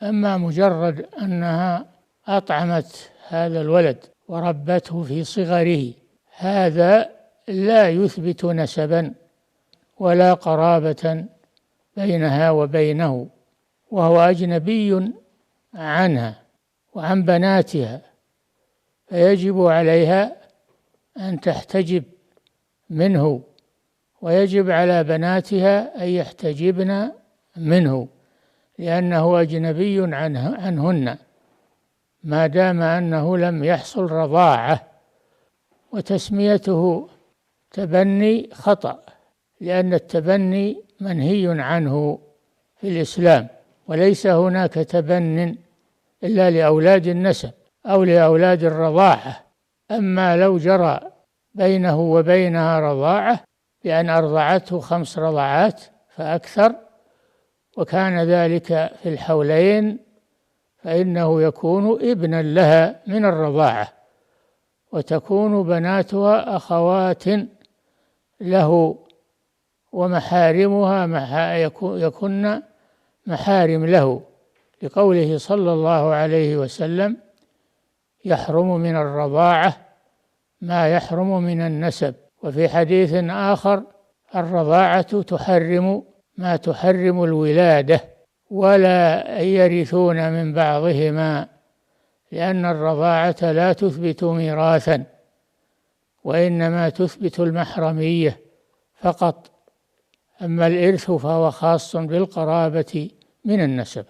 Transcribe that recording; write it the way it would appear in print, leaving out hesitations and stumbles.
أما مجرد أنها أطعمت هذا الولد وربته في صغره، هذا لا يثبت نسبا ولا قرابة بينها وبينه، وهو أجنبي عنها وعن بناتها، فيجب عليها أن تحتجب منه، ويجب على بناتها أن يحتجبن منه، لأنه أجنبي عنهن ما دام أنه لم يحصل رضاعة. وتسميته تبني خطأ، لأن التبني منهي عنه في الإسلام، وليس هناك تبن إلا لأولاد النسب أو لأولاد الرضاعة. أما لو جرى بينه وبينها رضاعة بأن أرضعته 5 رضعات فأكثر، وكان ذلك في الحولين، فإنه يكون ابنا لها من الرضاعة، وتكون بناتها أخوات له، ومحارمها يكن محارم له، لقوله صلى الله عليه وسلم: يحرم من الرضاعة ما يحرم من النسب. وفي حديث آخر: الرضاعة تحرم ما تحرم الولادة، ولا يرثون من بعضهما، لأن الرضاعة لا تثبت ميراثا، وإنما تثبت المحرمية فقط، أما الإرث فهو خاص بالقرابة من النسب.